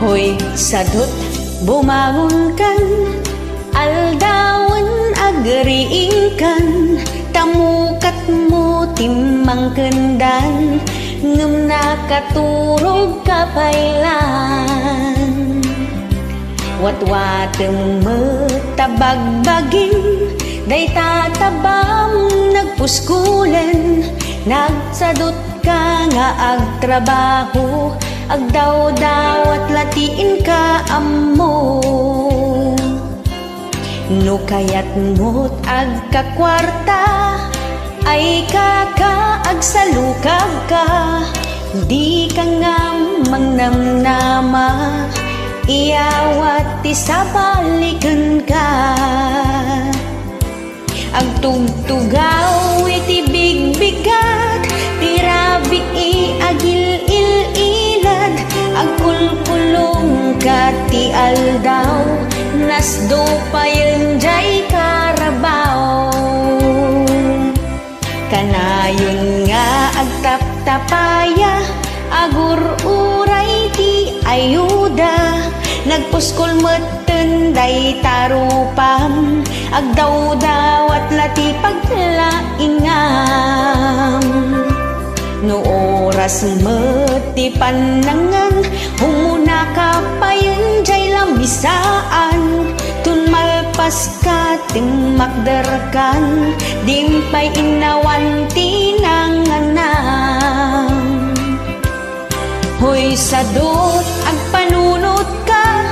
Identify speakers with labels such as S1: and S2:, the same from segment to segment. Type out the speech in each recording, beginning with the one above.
S1: Hoy sadot bumangon kan, aldawan agriing kan, tamukat mo timang kendan, ngem nakaturog kapailan. Watwatem metabagbagin, day tatabam nagpuskulen, nagsadot ka nga agtrabaho, agdaw-dawat latiin ka ammo. No kayat mo't agkakwarta, ay agsalukag ka, di ka nga mangnamnama, iyawat isabalikan ka. Agtugtugaw iti bigbigat, tirabi agil-il-ilad, agkulkulong ka ti aldaw, nasdo pa yun jay karabaw. Kanayon nga agtaptapaya, agur-uray ti ayuda, nagpuskol meten day tarupam, agdaw-dawat lati paglaingam. No oras meti panangan, humuna ka pa yun jay lambisaan, tun malpas ka timakderkan, dimpay inawan tinanganam. Hoy sadot agpanunot ka,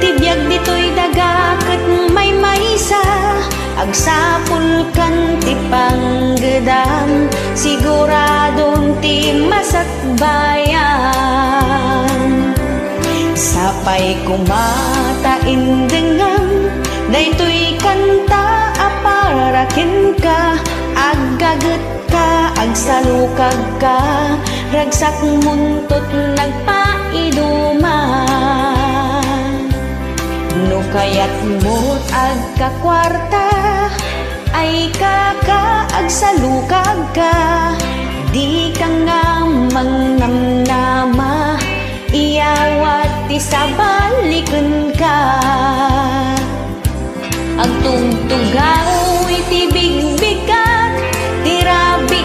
S1: tibiyag dito'y dagaket may maysa, agsapul kan ti panggedam, siguradong ti masakbayan. Sapay kumata indengam, daytoy kanta aparakin ka, aggaget ka, agsalukag ka, ragsak muntot nagpaiduman. No kayat mo't agkakwarta, ay agsalukag ka, di ka nga mangnamnama, iyawat isabalikan ka. Agtugtugaw iti bigbigat, tirabi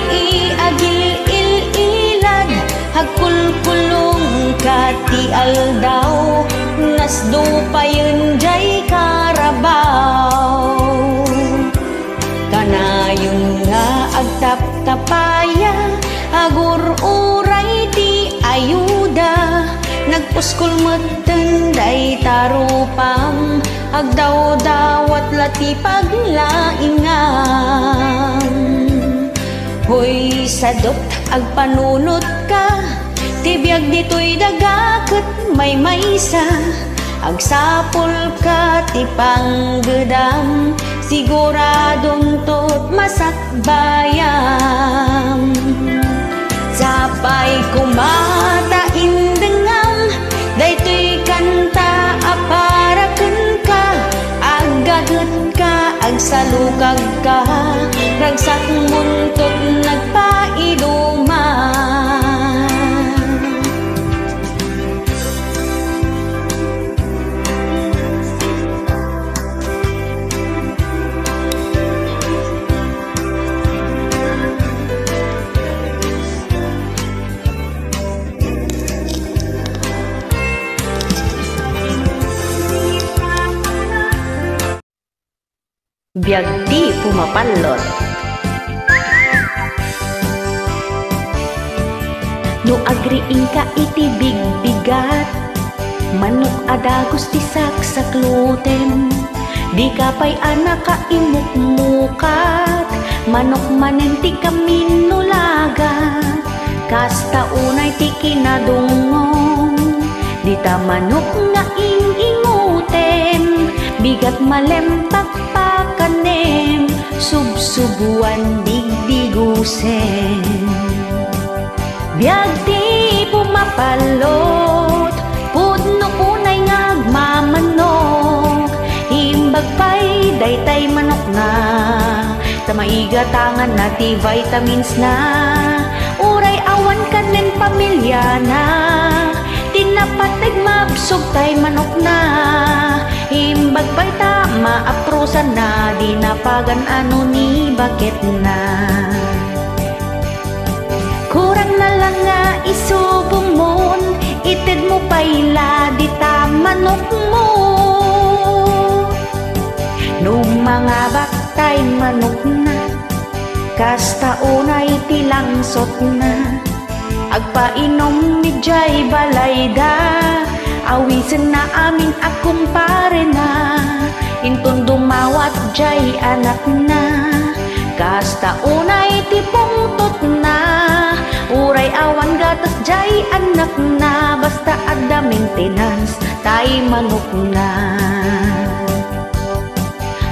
S1: agil-il-ilad, agkulkulong ka ti aldaw, nasdo pa yun jay karabaw. Kanayon nga agtaptapaya, agur-uray ti ayuda, nagpuskol meten day tarupam, agdaw-dawat lati paglaingam. Hoy sadot agpanunot ka, tibiyag dito'y dagaket may maysa, agsapol ka ti panggedam, siguradong tot masakbayam. Sapay kumata indengam, daytoy kanta aparaken ka, aggaget ka, agsalukag ka, ragsak muntot nagpaiduman.
S2: Biag di pumapalot. No agriing ka iti bigbigat, manok adagos ti saksakluten, di ka pa'y anak ka imukmukat, manok manen ti kaminulagat, kasta unay ti kinadungong, di ta manok nga inginguten, bigat malempak pakanem, subsubuan digdigusen. Biag di pumapalot, pudno unay ngagmamanok, imbag pa'y daytay manok na, tamaigatangan na ti vitamins na, uray awan kanen pamilya na, tinapatag mapsugtay manok na. Imbag pa'y tama aprosan na, di napagan ano ni bakit na. Kurang na lang nga isubong mon, ited mo pa'y di ta manok mo. Nung mga baktay manok na, kasta unay tilangsot na. Agpainom ni Jay Balayda, awisan na amin akong pare na. Intun dumawat Jay anak na, kasta unay tipungtot na. Uray awan gatas Jay anak na, basta ada maintenance tay manok na.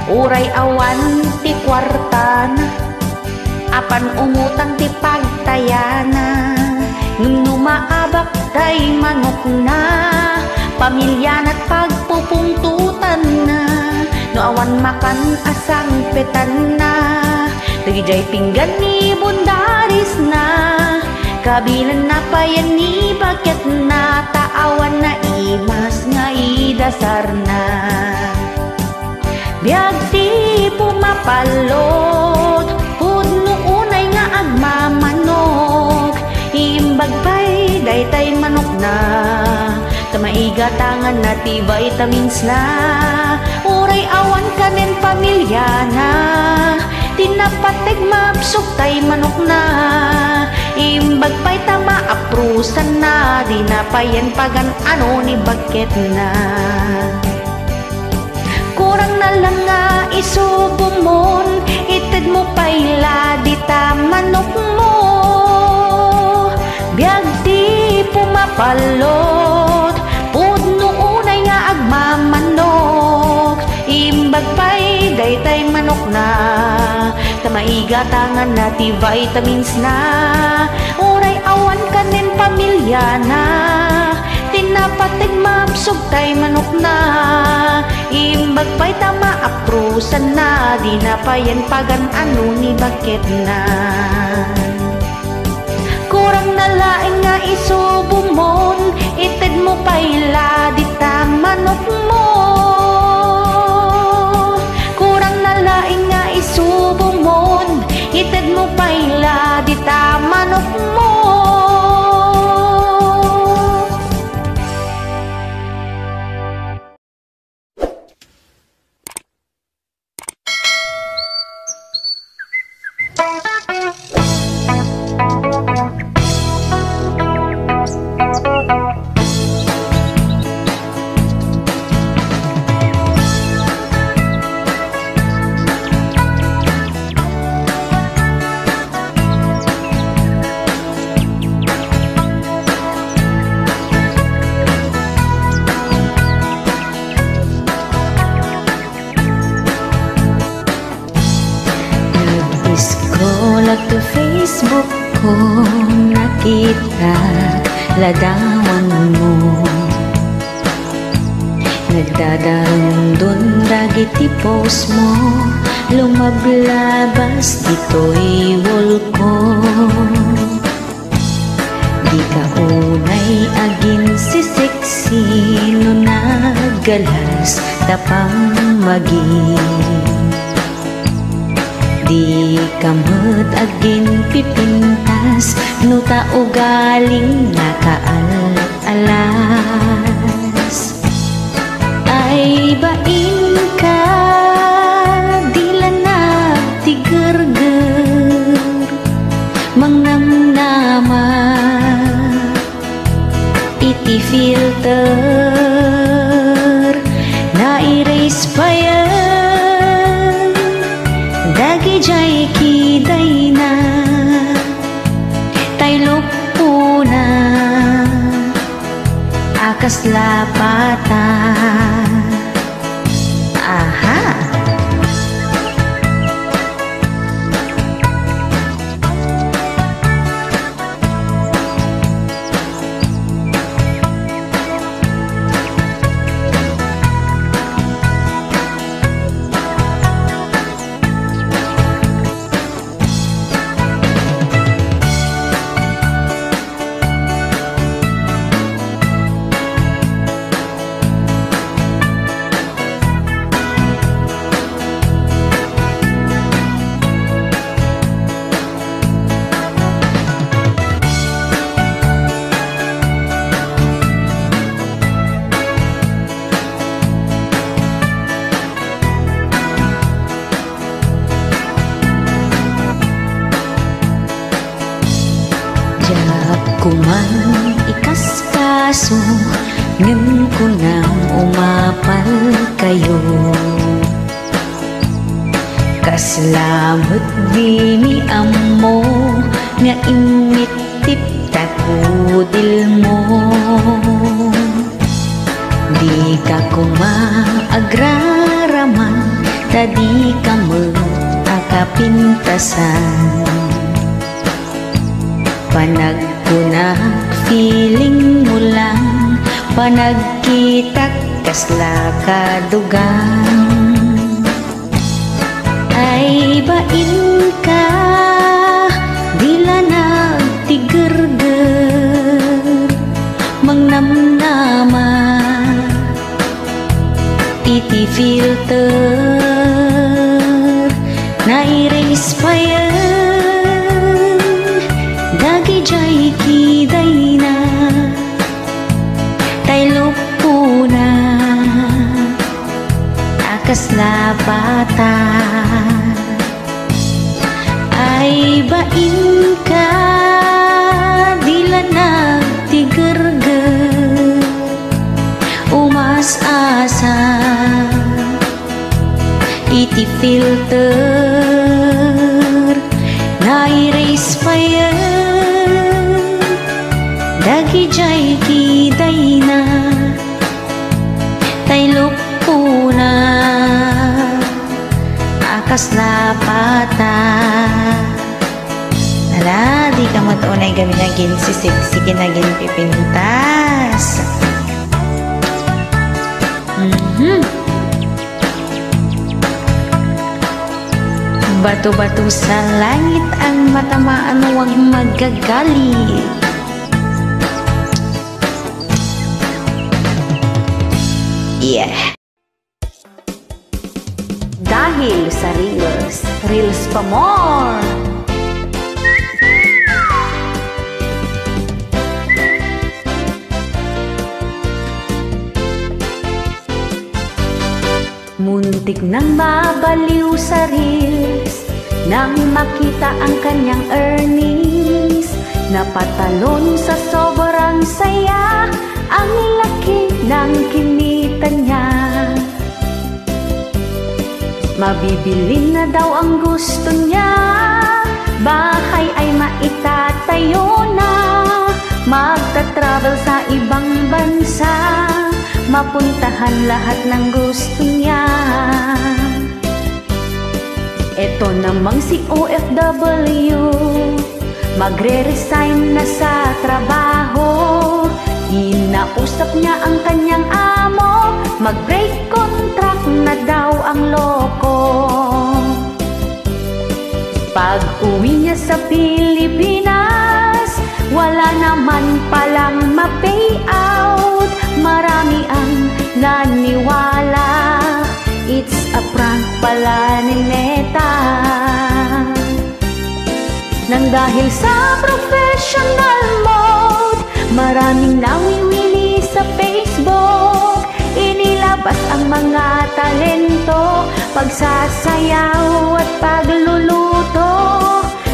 S2: Uray awan ti kwarta na, apan umutang ti pagtayana. Ngum maabak tay manok na, pamilya na't pagpupungtutan na. No awan makan asang petan na, dagijay pinggan ni bundaris na. Kabilan na payan ni bakit na, taawan na imas nga idasar na. Biag ti pumapalot, pudno unay nga agmamanok. Imbag pa'y daytay manok na, tamaiga tangan na ti vitamins na. Uray awan kanen pamilya na, tinapateg mapsugtay manok na. Imbag pa'y tama aprusan na, di napayan pagan ano ni bakit na. Kurang na lang nga isubong mon, ited mo pa'y di ta manok mo. Biag di pumapalot, pudno unay nga agmamanok. Imbag pa'y daytay manok na, tamaiga tangan na ti vitamins na. Uray awan kanen pamilya na, tinapateg mapsugtay manok na. Imbag pa'y tama aprusan na, di napayan pagan ano ni bakit na. Kurang na laing nga isubong mon, ited mo pa'y di ta manok mo. Kurang na laing nga isubong mon, ited mo pa'y di ta manok mo.
S1: Sa Facebook ko nakita ladawan mo, nagdadarong dun dagiti post mo, lumablabas dito'y wall ko. Di ka unay agin si sexy no nagalas tapang magi. Di kamot agin pipintas no tao galing nakaalas. Ay bain ka dila na tigerger mangnamnama iti filter na erase pa yan. Dagi jay kiday na taylok po na akas lapata. Aha!
S2: Kuman ikaskaso ngem ko nang umapal kayo. Kaslamot bini amo nga imitip takudil mo. Di ka kumaagraraman, tadi ka magakapintasan. Panagkunak feeling mo lang, panagkita kasla kadugang. Ay bain ka, dila nagtigerger, mangnamnama, iti filter, na-erase pa yan, dagi jay kiday na, tayo po na, akas lapata. Ay bain ka, dila nagtigerger, umas-asa, iti filter, na-erase pa yan, dagi jay kiday na, tayo po na, akas lapata. Ala, di ka matunay gabi na ginsisik, sige na ginpipintas. Bato-bato sa langit ang matamaan, huwag magagalit. Yeah. Dahil sa Reels, Reels pa more! Muntik nang mabaliw sa Reels nang makita ang kanyang earnings. Napatalon sa sobrang saya ang laki ng kinita niya. Mabibili na daw ang gusto niya, bahay ay maitatayo na, magta-travel sa ibang bansa, mapuntahan lahat ng gusto niya. Eto namang si OFW, magre-resign na sa trabaho. Inausap niya ang kanyang amo, mag-break contract na daw ang loko. Pag uwi niya sa Pilipinas, wala naman palang ma-pay out. Marami ang naniwala, it's a prank pala ni Neta. Nang dahil sa professional mode, maraming nawiwili sa Facebook. Inilabas ang mga talento, pagsasayaw at pagluluto.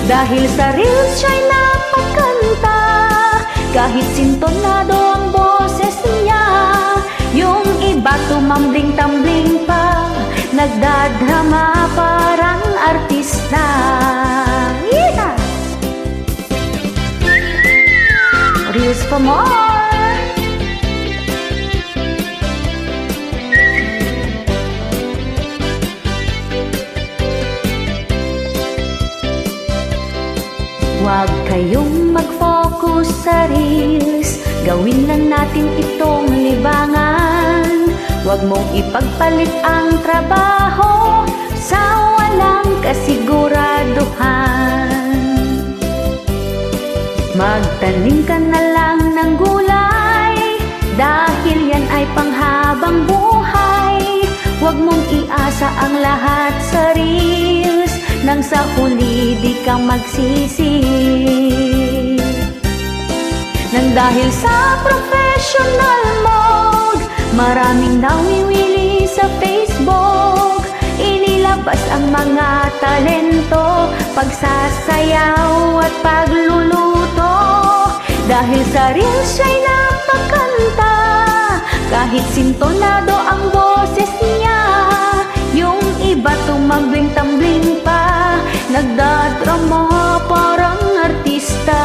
S2: Dahil sa Reels siya'y napakanta, kahit sintonado ang boses niya. Yung iba tumambling-tambling pa, nagdadrama parang artista. Yeah! Reels for more! Huwag kayong mag-focus sa Reels, gawin lang natin itong libangan. Huwag mong ipagpalit ang trabaho sa walang kasiguraduhan. Magtanim ka na lang ng gulay, dahil yan ay panghabang buhay. Huwag mong iasa ang lahat sa Reels, nang sa huli di ka magsisi. Nang dahil sa professional mode, maraming nawiwili sa Facebook. Inilabas ang mga talento, pagsasayaw at pagluluto. Dahil Dahil sa reels siya'y napakanta, kahit sintonado ang boses niya. Yung iba tumambling-tambling pa, nagdadrama parang artista.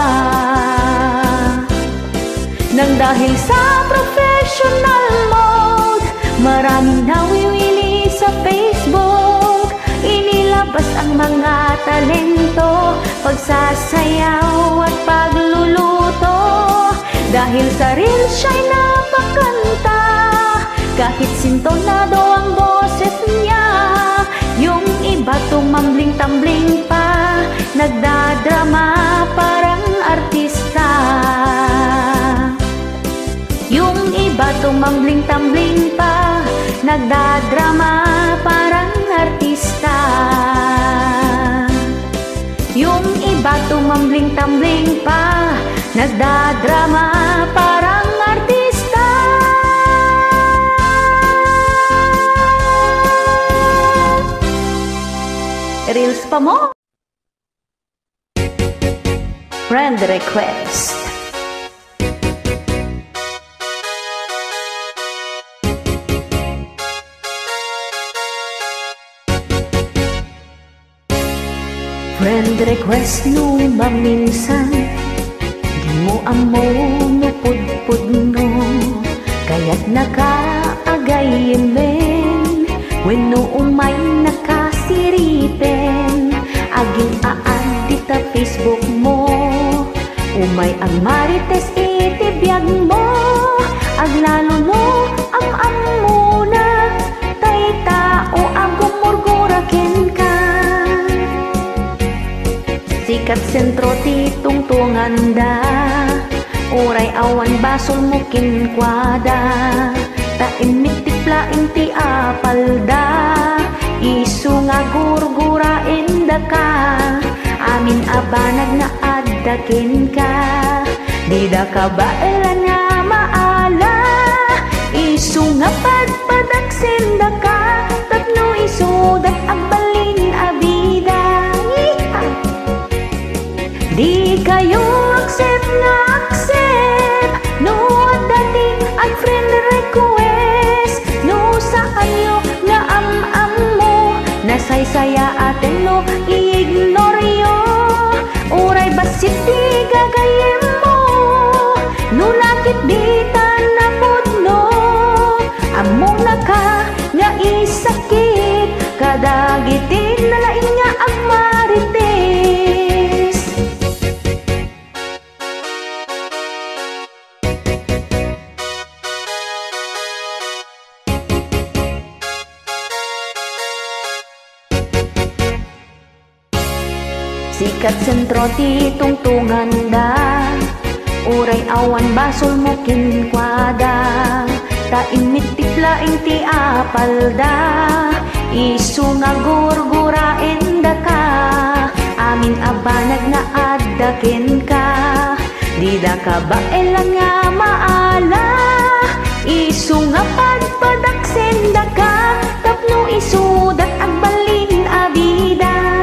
S2: Nang dahil sa professional mode, maraming nawiwili sa Facebook. Inilabas ang mga talento, pagsasayaw at pagluluto. Dahil sa reels siya'y napakanta, kahit sintonado ang boses niya. Yung iba tumambling-tambling pa, nagdadrama parang artista. Yung iba tumambling-tambling pa, nagdadrama parang artista. Yung iba tumambling-tambling pa, nagdadrama parang artista. Reels pa mo? Friend request. Friend request nung maminsan, di mo amo nupudpud no, kaya't nakaagayin men. Wenno umay nakasiripen, aging aad dita Facebook mo. Umay ang marites itibiyag mo, aglalo no am muna, tay tao agong murguraken ka. Sikat sentro ti tungtungan da, uray awan basol mo kinkwada. Taimit tiplain ti apalda, isu nga gurgurain da ka. Amin abanag na addakin ka, di da ka baelan nga maala. Isu nga padpadaksin da ka, tapno isu dat agbalin abida. Di kayo accept na accept, no dati ang friend request. No saan yo nga am mo, nasaysaya atin no i-ignore yo. Uray basit di gagayem mo, no nakit bitan na pudno. Amo na ka nga isakit, kadagitin na laing nga ang marites. Sikat sentro ti tungtungan da, uray awan basol mo kinkwada. Taimit tiplaing ti apalda, isu nga gurgurain da ka. Amin abanag nga addakin ka, di da ka baelan nga maala. Isu nga padpadaksen da ka, tapno isu dat agbalin abida.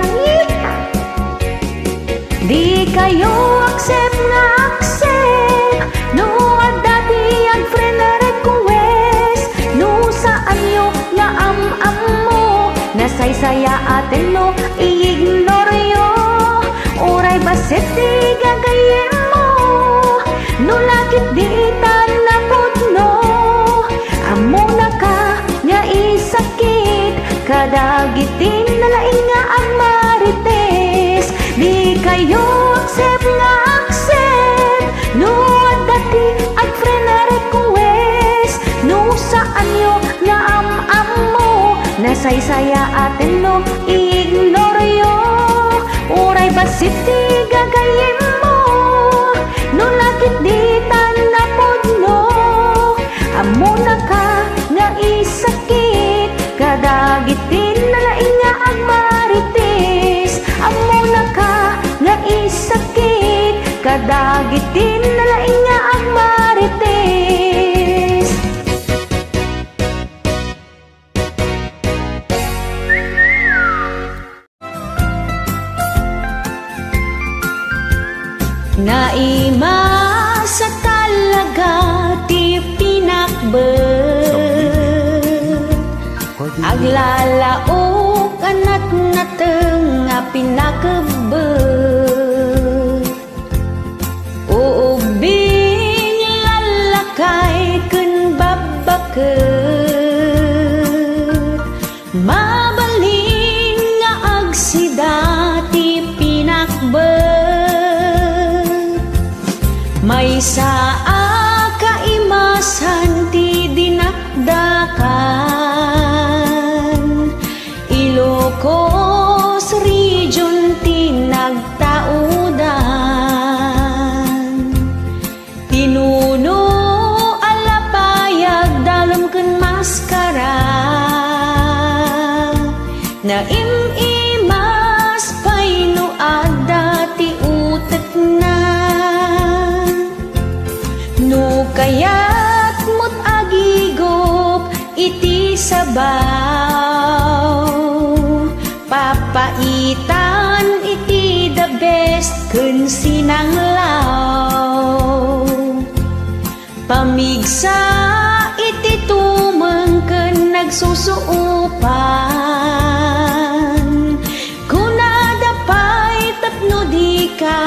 S2: Di kayo accept nga accept, no dati ang friend request. No saan yo nga am mo, nasaysaya atin no i-ignore yo. Uray basit di gagayem mo, no lakit di na pudno. Amo na ka nga isakit, kadagitin na laing nga ang marites. Di kayo accept nga accept, no dati ang friend request. No saan yo nga am mo, nasaysaya atin no i-ignore yo. Uray basit di gagayem mo, no lakit di na pudno. Amo na ka nga isakit, kadagitin na laing nga ang marites. Amo na ka nga isakit, kadagitin na laing nga ang marites. Aglalaok anak nateng nga pinakebet. Uubing lalakay ken babaket. Mabaling nga agsida ti pinakbet. May saa kaimasan ti dinakdakan. Ilocos region ti nagtaudan. Tinuno alapayag dalom ken maskara. Naim-imas payno adda ti utek na. No kayat mo't agigop iti sabaw. Papaitan iti the best ken sinanglaw. Pamigsa iti tumeng ken nagsusuupan. Kunada pa'y tapno di ka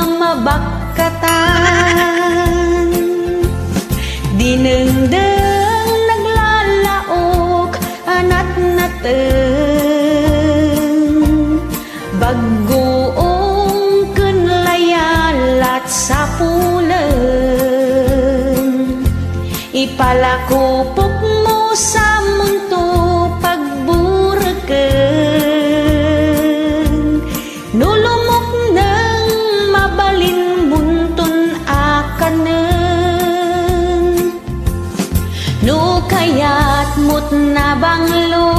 S2: mabakatan. Dinengdeng naglalaok anat nateng. Baggoong ken layalat sa pulen. Ipalakupok mo sa munto pagburken. Nulumok nang mabalin munton akanen. No kayat mo't nabanglo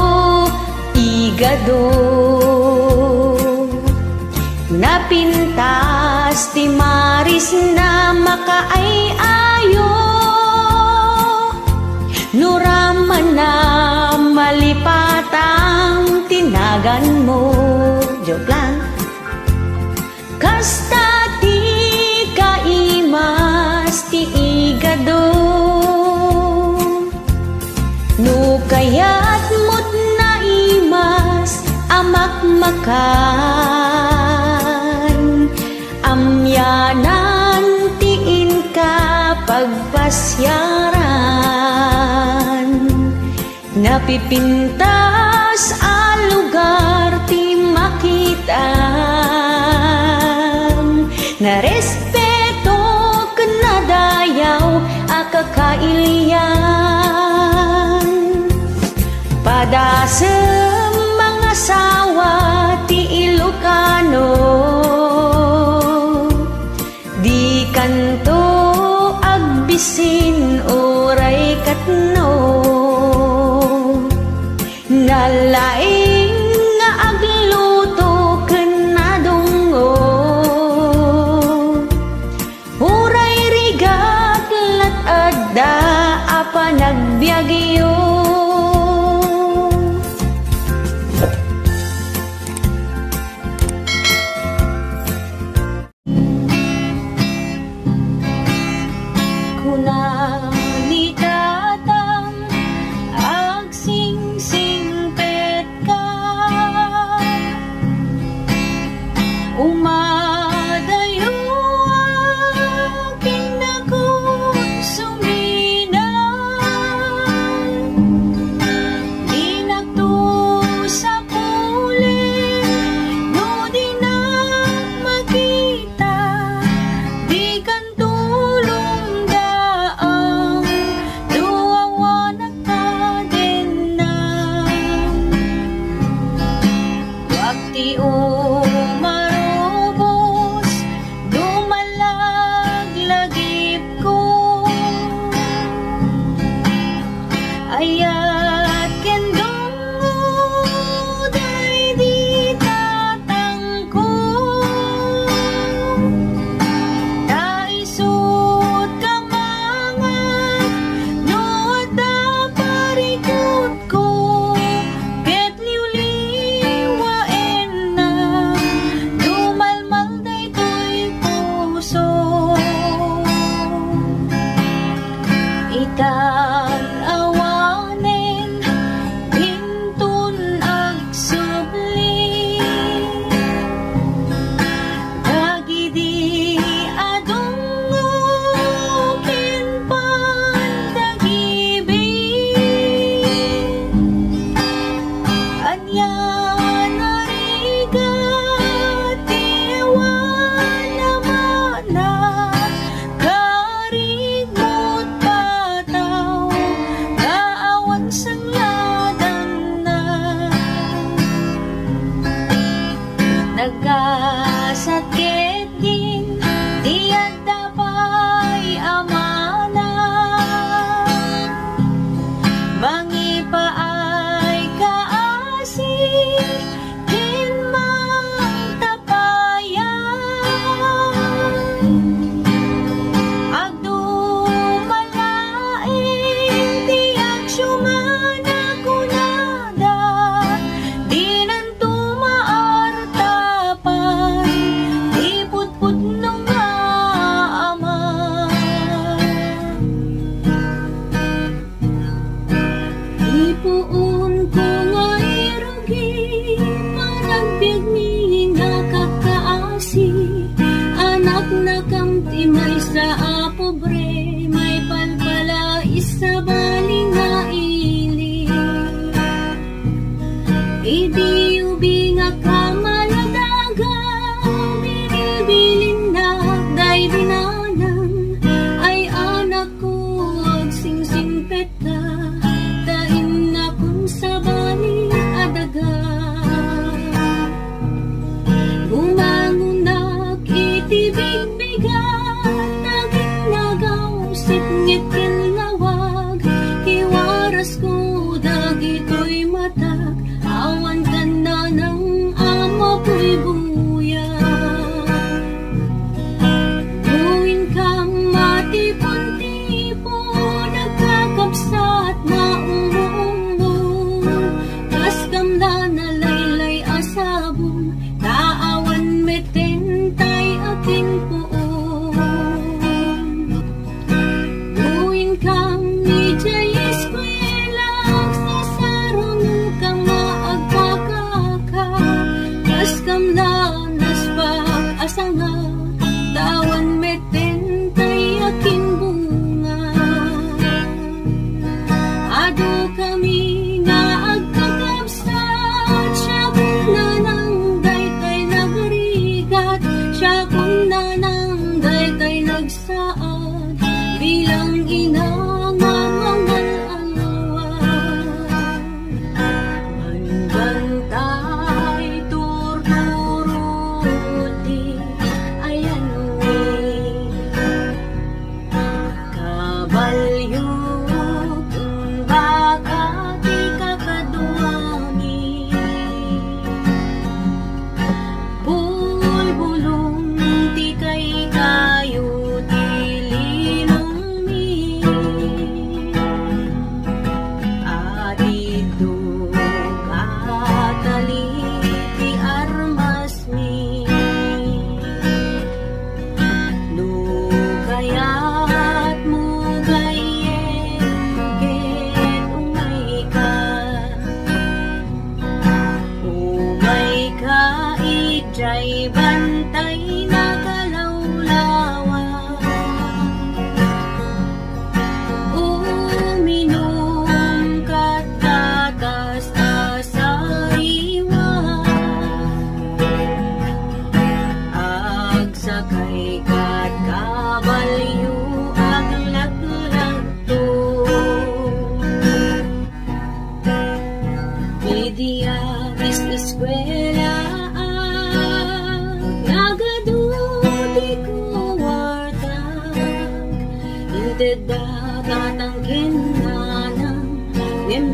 S2: igado. Napintas ti maris na makaay-ayo. Nuraman na malipatang tinagan mo. Joke lang. Kasta ti kaimas ti igado. No kayat mo't naimas amakmakan. Amyanan tiin ka pagpasyaran. Napipintas a lugar ti makitaan. Narespeto ken nadayaw a kakailian. Padasem mga sawa ti Ilocano. Di kanto agbisin oray katno. Nalaing nga agluto ken nadungo. Uray rigat lat adda apa nagbiagyo. Kunani tatang agsingsing pet ka. Umadayo aking nakonsuminan.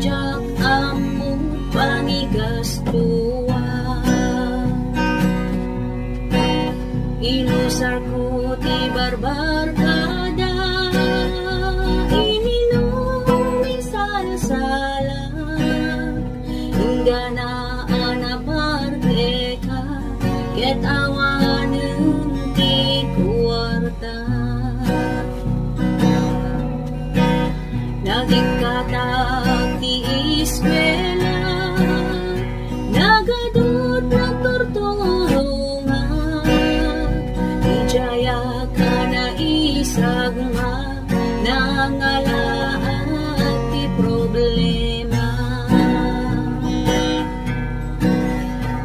S3: jak among pangigastuan. Inusar ko ti barbarkada, ininom salsala, hingga na anaparte ka, ket awanen ti kuwarta. Nagikatak ti iskwela, nagadud na torturungan, ijaya ka na isagma, nangalaan ti problema.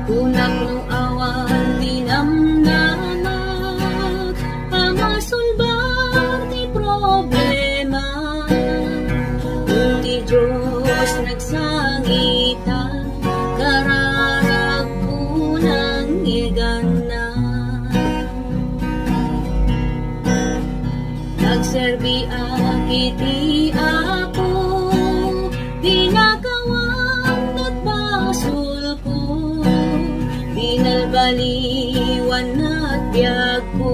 S3: Kunak no awan dinamnamak, amasulbar ti problema. Kung ti Diyos nagsangita, kararag ko ng igana. Nagserbi akiti ako, dinakawang at basul ko, binalbaliwan at biyag ko,